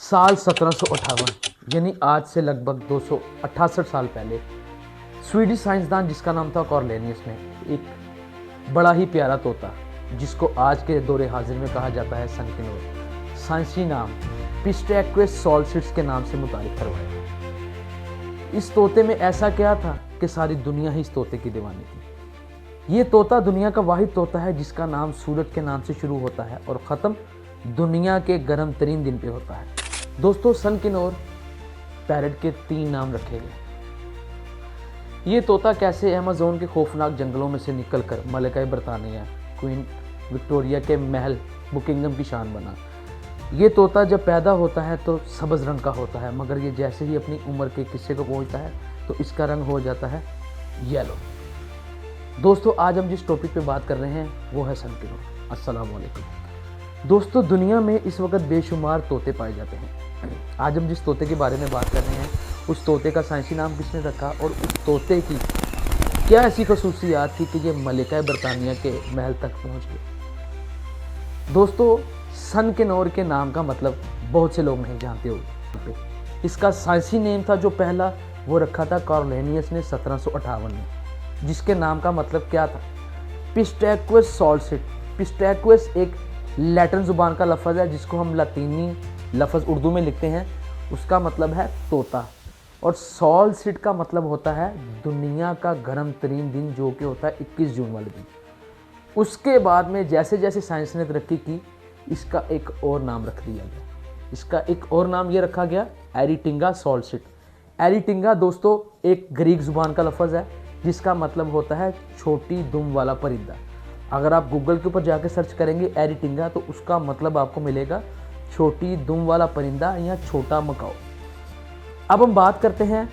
साल 1758 यानी आज से लगभग 268 साल पहले स्वीडिश साइंसदान जिसका नाम था कॉर्लेनियस ने एक बड़ा ही प्यारा तोता जिसको आज के दौरे हाजिर में कहा जाता है सनकिनोर, साइंसी नाम पिस्टैक्वेस सॉल्सिट्स के नाम से मुतारिफ करवाया। इस तोते में ऐसा क्या था कि सारी दुनिया ही इस तोते की दीवानी थी। ये तोता दुनिया का वाहिद तोता है जिसका नाम सूरज के नाम से शुरू होता है और ख़त्म दुनिया के गर्म तरीन दिन पे होता है। दोस्तों, सनकिनोर पैरट के 3 नाम रखे गए। ये तोता कैसे अमेज़न के खौफनाक जंगलों में से निकलकर मलिका बरतानिया क्वीन विक्टोरिया के महल बुकिंगम की शान बना। ये तोता जब पैदा होता है तो सब्ज़ रंग का होता है, मगर ये जैसे ही अपनी उम्र के किस्से को पहुंचता है तो इसका रंग हो जाता है येलो। दोस्तों, आज हम जिस टॉपिक पे बात कर रहे हैं वो है सनकिनोर। अस्सलाम वालेकुम दोस्तों, दुनिया में इस वक्त बेशुमार तोते पाए जाते हैं। आज हम जिस तोते के बारे में बात कर रहे हैं उस तोते का साइंसी नाम किसने रखा और उस तोते की क्या ऐसी खसूसियात थी कि ये मलिका बरतानिया के महल तक पहुंच गए। दोस्तों, सनकिनोर के नाम का मतलब बहुत से लोग नहीं जानते होंगे। इसका साइंसी नेम था जो पहला वो रखा था कॉर्लेनियस ने 1758 में, जिसके नाम का मतलब क्या था, पिस्टैक्वेस सॉल्सिट। पिस्टैक्वेस एक लैटिन ज़ुबान का लफ्ज़ है जिसको हम लतीनी लफ्ज़ उर्दू में लिखते हैं, उसका मतलब है तोता। और सॉल्सिट का मतलब होता है दुनिया का गर्म तरीन दिन, जो कि होता है 21 जून वाले दिन। उसके बाद में जैसे जैसे साइंस ने तरक्की की इसका एक और नाम रख दिया गया। इसका एक और नाम ये रखा गया एरिटिंगा सॉल्सिट। एरिटिंगा दोस्तों एक ग्रीक ज़ुबान का लफ्ज़ है जिसका मतलब होता है छोटी दुम वाला परिंदा। अगर आप गूगल के ऊपर जाकर सर्च करेंगे एरिटिंगा तो उसका मतलब आपको मिलेगा छोटी दुम वाला परिंदा या छोटा मकाओ। अब हम बात करते हैं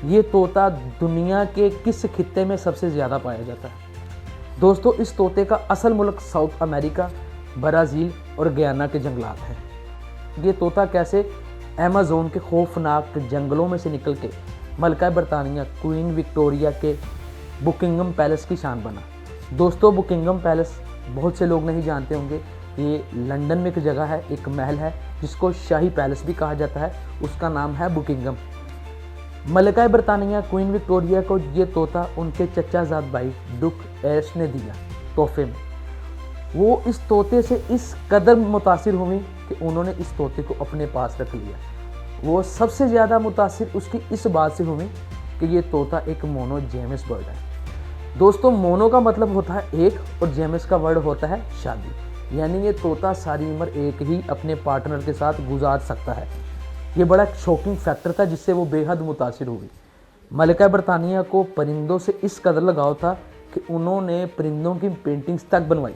ये तोता दुनिया के किस खित्ते में सबसे ज़्यादा पाया जाता है। दोस्तों, इस तोते का असल मुल्क साउथ अमेरिका, ब्राज़ील और गयाना के जंगलात हैं। ये तोता कैसे अमेज़न के खौफनाक जंगलों में से निकल के मलिका बरतानिया क्वीन विक्टोरिया के बुकिंगम पैलेस की शान बना। दोस्तों, बुकिंगम पैलेस बहुत से लोग नहीं जानते होंगे। ये लंदन में एक जगह है, एक महल है जिसको शाही पैलेस भी कहा जाता है, उसका नाम है बुकिंगम। मलिका बरतानिया क्वीन विक्टोरिया को ये तोता उनके चचाजाद भाई डुक एश ने दिया तोहफे में। वो इस तोते से इस कदर मुतासिर हुई कि उन्होंने इस तोते को अपने पास रख लिया। वो सबसे ज़्यादा मुतासिर उसकी इस बात से हुई कि ये तोता एक मोनोजेमस बर्ड है। दोस्तों, मोनो का मतलब होता है एक और जेमस का वर्ड होता है शादी, यानी ये तोता सारी उम्र एक ही अपने पार्टनर के साथ गुजार सकता है। ये बड़ा शॉकिंग फैक्टर था जिससे वो बेहद मुतासिर हुई। मलिका बरतानिया को परिंदों से इस कदर लगाव था कि उन्होंने परिंदों की पेंटिंग्स तक बनवाई।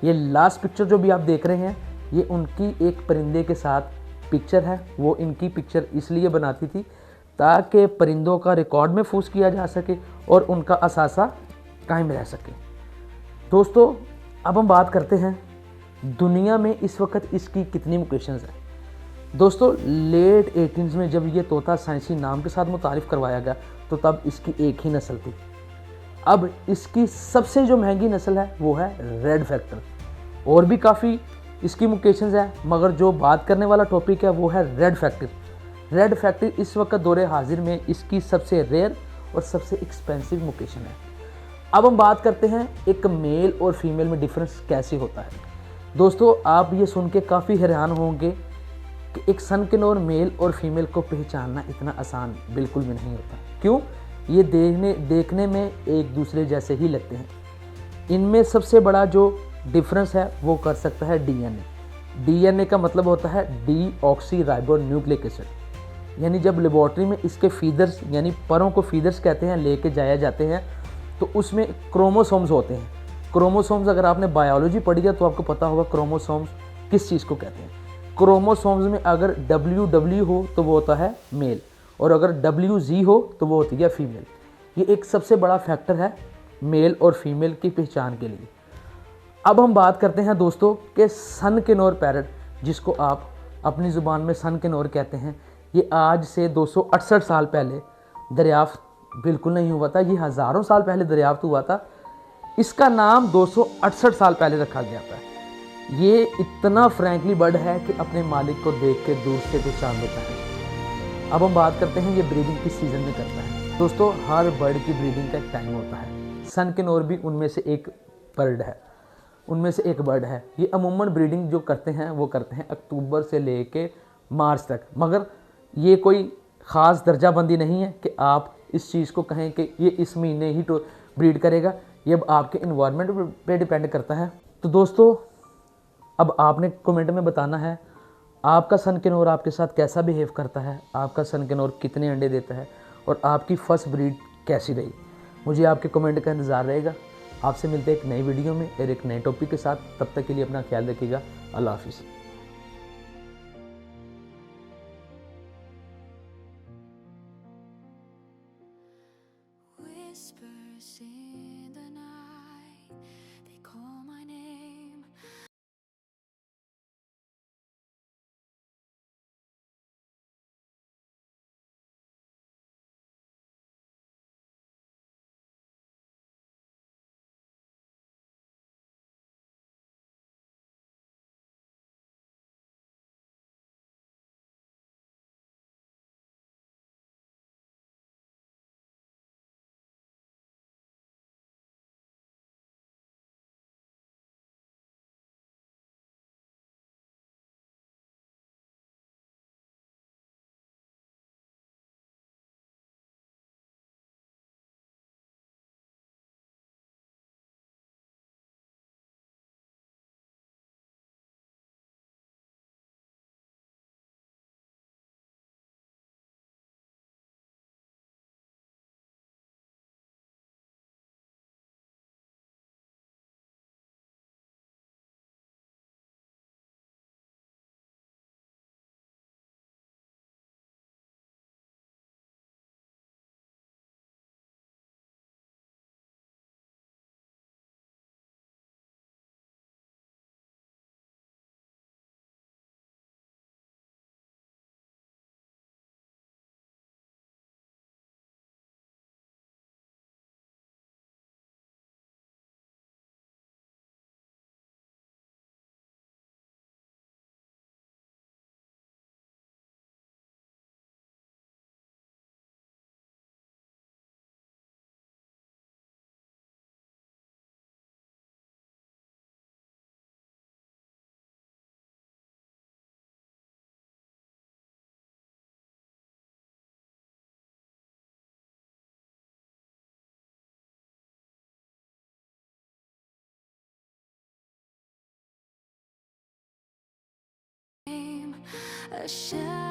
ये लास्ट पिक्चर जो भी आप देख रहे हैं ये उनकी एक परिंदे के साथ पिक्चर है। वो इनकी पिक्चर इसलिए बनाती थी ताकि परिंदों का रिकॉर्ड महफूज किया जा सके और उनका असासा कायम रह सके। दोस्तों, अब हम बात करते हैं दुनिया में इस वक्त इसकी कितनी लोकेशंस हैं। दोस्तों, लेट 18s में जब ये तोता साइंसी नाम के साथ मुतारिफ करवाया गया तो तब इसकी एक ही नस्ल थी। अब इसकी सबसे जो महंगी नस्ल है वो है रेड फैक्टर। और भी काफ़ी इसकी लोकेशंस हैं, मगर जो बात करने वाला टॉपिक है वो है रेड फैक्टर। रेड फैक्टर इस वक्त दौरे हाजिर में इसकी सबसे रेयर और सबसे एक्सपेंसिव लोकेशन है। अब हम बात करते हैं एक मेल और फीमेल में डिफरेंस कैसे होता है। दोस्तों, आप ये सुन के काफ़ी हैरान होंगे कि एक सनकिनोर मेल और फीमेल को पहचानना इतना आसान बिल्कुल भी नहीं होता। क्यों? ये देखने में एक दूसरे जैसे ही लगते हैं। इनमें सबसे बड़ा जो डिफरेंस है वो कर सकता है डीएनए। डीएनए का मतलब होता है डीऑक्सी राइबो न्यूक्लिक एसिड। यानी जब लेबॉर्ट्री में इसके फीदर्स यानी परों को फीदर्स कहते हैं लेके जाया जाते हैं तो उसमें क्रोमोसोम्स होते हैं। क्रोमोसोम्स अगर आपने बायोलॉजी पढ़ी है तो आपको पता होगा क्रोमोसोम्स किस चीज़ को कहते हैं। क्रोमोसोम्स में अगर WW हो तो वो होता है मेल और अगर WZ हो तो वो होती है फीमेल। ये एक सबसे बड़ा फैक्टर है मेल और फीमेल की पहचान के लिए। अब हम बात करते हैं दोस्तों कि सनकिनोर पैरट, जिसको आप अपनी ज़ुबान में सनकिनोर कहते हैं, ये आज से 268 साल पहले दरियाफ्त बिल्कुल नहीं हुआ था, ये हज़ारों साल पहले दरियाफ्त हुआ था। इसका नाम 268 साल पहले रखा गया था। ये इतना फ्रैंकली बर्ड है कि अपने मालिक को देख के दूर से पहचान लेता है। अब हम बात करते हैं ये ब्रीडिंग किस सीज़न में करता है। दोस्तों, हर बर्ड की ब्रीडिंग का एक टाइम होता है। सन किनोर भी उनमें से एक बर्ड है, ये अमूमन ब्रीडिंग जो करते हैं वो करते हैं अक्टूबर से लेके मार्च तक। मगर ये कोई ख़ास दर्जाबंदी नहीं है कि आप इस चीज़ को कहें कि ये इस महीने ही तो ब्रीड करेगा। ये अब आपके इन्वायरमेंट पे डिपेंड करता है। तो दोस्तों, अब आपने कमेंट में बताना है आपका सन किनोर आपके साथ कैसा बिहेव करता है, आपका सन किनोर कितने अंडे देता है और आपकी फर्स्ट ब्रीड कैसी रही। मुझे आपके कमेंट का इंतज़ार रहेगा। आपसे मिलते हैं एक नई वीडियो में और एक नए टॉपिक के साथ। तब तक के लिए अपना ख्याल रखिएगा। अल्लाह हाफिज़। Whispers in the night, they call my name. A shadow